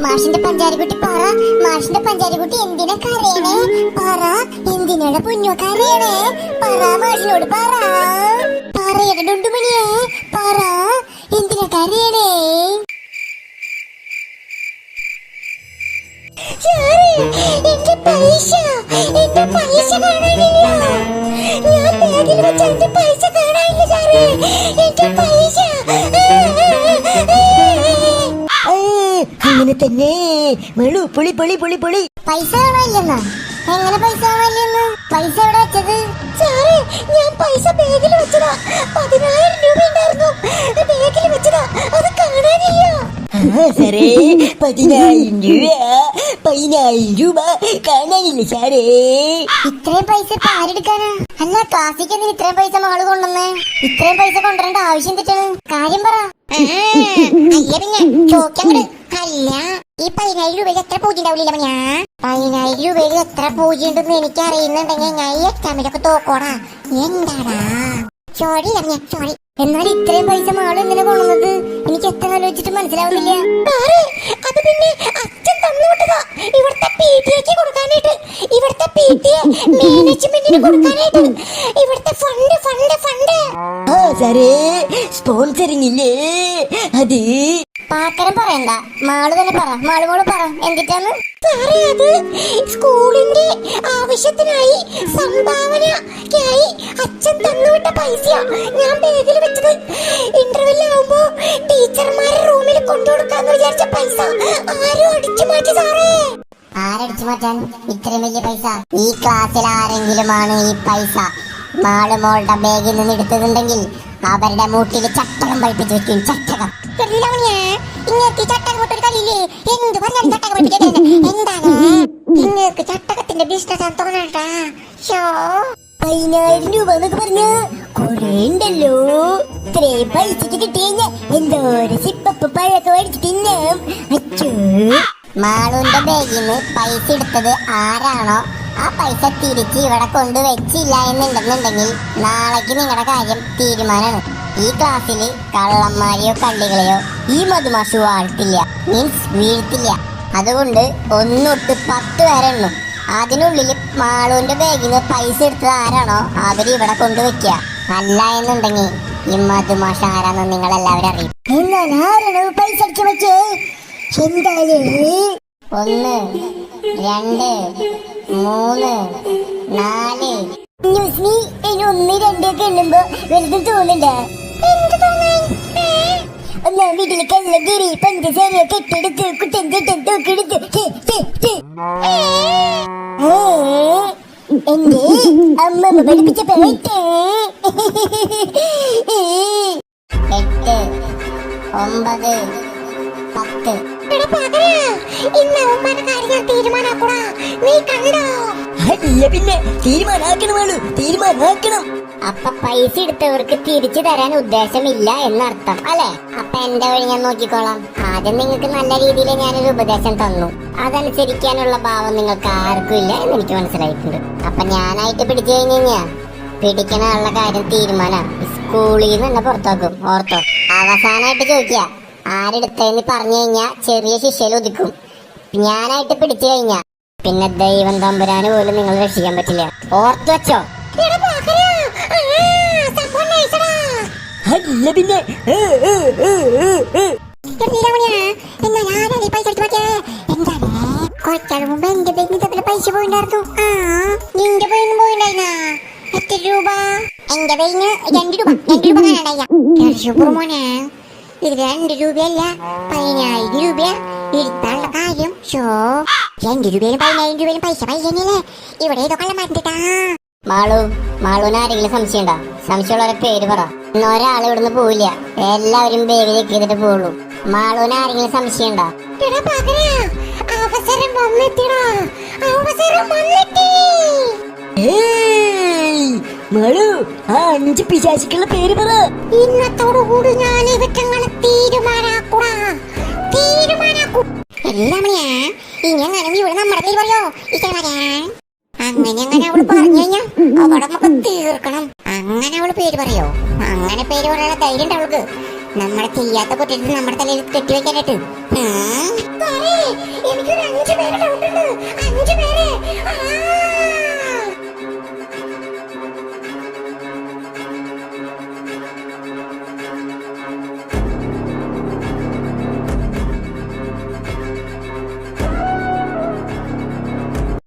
മാഷിന്റെ പഞ്ചാരിക്കുട്ടി പറ. മാഷിന്റെ പഞ്ചാരിക്കുട്ടി എന്തിനാ കരയണേ? പറ, എന്തിനാണ് പൊന്നു കരയണേ? പറ, മാഷിനോട് പറ. പറയട ഡുണ്ടുമണിയെ, പറ, എന്തിനാ കരയണേ? എന്റെ പൈസ കാണാനില്ല. ഞാൻ ബാഗിൽ വെച്ച എന്റെ പൈസ കാണാനില്ല സാറേ. എന്റെ പൈസ അങ്ങനെ തന്നെ മേളു. പൊളി പൊളി പൊളി പൊളി. പൈസ കാണാനില്ലെന്നാ? എങ്ങനെ പൈസ കാണാനില്ലെന്ന്? പൈസ എവിടെ വെച്ചത് സാറേ? ഞാൻ പൈസ ബാഗിൽ വെച്ചതാ. 10,000 രൂപ ഉണ്ടായിരുന്നു, ബാഗിൽ വെച്ചതാ. അത് കാണാനില്ല. സാറേ 10,000 രൂപ കാണാനില്ല സാറേ. ഇത്രയും പൈസ ഇപ്പൊ ആരെടുക്കാനാ? അല്ല, ക്ലാസ്സിക്ക് എന്തിന് ഇത്രയും പൈസ മകള് കൊണ്ടുവന്നേ? ഇത്രയും പൈസ കൊണ്ടുവരേണ്ട ആവശ്യം തെറ്റാണ്. കാര്യം പറ. അല്ല പിന്നെ ചോദിക്കങ്ങട്. അല്ല, ഈ 10,000 രൂപയിൽ എത്ര പൂജ ഉണ്ടാവില്ല? ഞാൻ 10,000 രൂപയിൽ എത്ര പൂജ ഉണ്ടെന്ന് എനിക്ക് അറിയുന്നുണ്ടെങ്കിൽ ഞാൻ ഈ എക്സാമിലൊക്കെ തോക്കോടാ. എന്താടാ സോറി ഞാൻ സോറി. എന്നാൽ ഇത്രയും പൈസ മകള് എന്തിനാ കൊണ്ടുവന്നത്? എനിക്ക് എത്ര ആലോചിച്ചിട്ട് മനസ്സിലാവുന്നില്ല. അത് പിന്നെ അച്ഛൻ തന്നുവിട്ടതാ. ഇവിടുത്തെ PTA കൊടുക്കാനായിട്ട്, ഇവിടുത്തെ PTA മാനേജ്മെന്റിന് കൊടുക്കാനായിട്ട്. ഇവിടുത്തെ ഫണ്ട് ഫണ്ട് ഫണ്ട്. സാറേ സ്പോൺസറിങ് ഇല്ലേ? അത് പാക്കരം പറയണ്ട, മാള് തന്നെ പറ. മാളുമോള് പറ, എന്തിട്ടാണ് സാറേ? അത് സ്കൂളിന്റെ ആവശ്യത്തിനായി സംഭാവനയ്ക്കായി അച്ഛൻ തന്നുവിട്ട പൈസയാ ഞാൻ ബാഗിൽ വെച്ചത്. ഇന്റർവെൽ ആവുമ്പോ ടീച്ചർമാരെ റൂമിൽ കൊണ്ടുകൊടുക്കാന്ന് വിചാരിച്ച പൈസ ആരും അടിച്ചു മാറ്റി സാറേ. ആരടിച്ചു മാറ്റാൻ ഇത്രയും വലിയ പൈസ? ഈ ക്ലാസ്സിൽ ആരെങ്കിലുമാണ് ഈ പൈസ മാളുമോളുടെ ബാഗിൽ നിന്ന് എടുത്തതുണ്ടെങ്കിൽ അവരുടെ മൂട്ടിൽ ചട്ടകം പഠിപ്പിച്ചു വെക്കും. ചട്ടകം. ഇങ്ങക്ക് ചട്ടകം കൊട്ടൊരു കളിയില്ലേ? എന്ത് പറഞ്ഞാലും ചട്ടകം പഠിപ്പിക്കാൻ. എന്താണ് നിങ്ങൾക്ക് ചട്ടകത്തിന്റെ ബിസിനസ് തോന്നണ്ടാ? 10,000 രൂപ എന്നൊക്കെ പറഞ്ഞ കൊറേ ഉണ്ടല്ലോ. ഇത്രയും പൈസക്ക് കിട്ടിക്കഴിഞ്ഞ എന്തോരം സിപ്പപ്പ് പഴയൊക്കെ മേടിച്ച് തിന്നാം. അച്ഛോ, മാളുവിന്റെ ബാഗിൽ നിന്ന് പൈസ എടുത്തത് ആരാണോ ആ പൈസ തിരിച്ച് ഇവിടെ കൊണ്ടുവച്ചില്ല എന്നുണ്ടെന്നുണ്ടെങ്കിൽ നാളേക്ക് നിങ്ങളുടെ കാര്യം തീരുമാനമാണ്. ഈ ക്ലാസ്സിൽ കള്ളന്മാരെയോ കള്ളികളെയോ ഈ മധുമാഷു വാഴ്ത്തില്ല, മീൻസ് വീഴ്ത്തില്ല. അതുകൊണ്ട് 1 തൊട്ട് 10 വരെ എണ്ണും. അതിനുള്ളിൽ മാളുവിന്റെ ബാഗിൽ നിന്ന് പൈസ എടുത്തത് ആരാണോ അവര് ഇവിടെ കൊണ്ടുവയ്ക്കുക. അല്ല എന്നുണ്ടെങ്കിൽ ഈ മധുമാഷ ആരാന്ന് നിങ്ങൾ എല്ലാവരും അറിയും. എന്നാൽ ആരാണോ പൈസ അടിച്ചു വെച്ചേ? എന്തായാലും 1 2 3 4 ന്യൂസ് നീ 1 2 ഒക്കെ എണ്ണുമ്പോ വലുതും തോന്നുന്നുണ്ട്. എന്ത് തോന്നാൻ? ഒന്നാം വീട്ടില് കള്ളഗിരി പഞ്ചസാര കെട്ടെടുത്ത് കുട്ടൻ കെട്ടൻ തോക്കെടുത്ത് എന്റെ അമ്മമ്മ പഠിപ്പിച്ച പാട്ട്. 8 9 10. അല്ല പിന്നെ തീരുമാനാക്കണം. അപ്പൊ പൈസ എടുത്തവർക്ക് തിരിച്ചു തരാൻ ഉദ്ദേശമില്ല എന്നർത്ഥം അല്ലെ? അപ്പൊ എന്റെ വഴി ഞാൻ നോക്കിക്കോളാം. ആദ്യം നിങ്ങൾക്ക് നല്ല രീതിയിൽ ഞാനൊരു ഉപദേശം തന്നു, അതനുസരിക്കാനുള്ള ഭാവം നിങ്ങൾക്ക് ആർക്കും ഇല്ല എന്ന് എനിക്ക് മനസ്സിലായിട്ടുണ്ട്. അപ്പൊ ഞാനായിട്ട് പിടിച്ചു കഴിഞ്ഞാ പിടിക്കണുള്ള കാര്യം തീരുമാനം സ്കൂളിൽ നിന്ന് തന്നെ പുറത്താക്കും. ഓർത്തോ? അവസാനായിട്ട് ചോദിക്കുക ആരെടുത്തെന്ന് പറഞ്ഞു കഴിഞ്ഞാ ചെറിയ ശിക്ഷയിൽ ഒതുക്കും. ഞാനായിട്ട് പിടിച്ചു കഴിഞ്ഞാ പിന്നെ ദൈവം തമ്പുരാന് പോലും നിങ്ങൾ രക്ഷിക്കാൻ പറ്റില്ല. ഓർത്തു വെച്ചോ? അല്ല പിന്നെ കുറച്ചാൾ മുമ്പ് എന്റെ പേരിന് പൈസ പോയിണ്ടായിരുന്നു. നിന്റെ പേരിന് പോയിണ്ടായിരുന്നാ? എത്ര രൂപ? എന്റെ പേരിന് 2 രൂപ. 2 രൂപ കാണാണ്ടായ മോനെ. ഇത് 2 രൂപയല്ല, 10,000 രൂപ ഇരുത്താനുള്ള കാര്യം. 2 രൂപയിലും 10,000 രൂപയിലും പൈസ തന്നെയല്ലേ? ഇവിടെ ഏതോ കള്ളം മാറ്റിട്ടാ. മാളുവിന് ആരെങ്കിലും സംശയമുണ്ടോ? സംശയമുള്ളവരെ പേര് പറ. ഒരാൾ ഇവിടുന്ന് പോവില്ല, എല്ലാവരും ബാഗിലേക്ക് ചെയ്തിട്ട് പോവുള്ളൂ. മാളുവിന് ആരെങ്കിലും സംശയമുണ്ടോ? അവസരം വന്നെത്തിടാ, അവസരം വന്നെത്തി. മാളു ആ 5 പിശാചുക്കളുടെ പേര് പറ. ഇന്നത്തോടുകൂടി ഞാൻ ഇവറ്റങ്ങളെ തീരുമാനാക്കൂടാ. എല്ലാമണിയാ ഇനി അങ്ങനെ ഇവിടെ നമ്മുടെ പേര് പറയോ? അങ്ങനെ അവള് പറഞ്ഞു കഴിഞ്ഞാ അവിടെ നമുക്ക് തീർക്കണം. അങ്ങനെ അവള് പേര് പറയോ? അങ്ങനെ പേര് പറയാനുള്ള ധൈര്യം ഉണ്ട് അവൾക്ക്. നമ്മളെ ചെയ്യാത്ത കുട്ടിയിട്ട് നമ്മുടെ തലയിൽ കെട്ടിവെക്കാനായിട്ട്. എനിക്ക്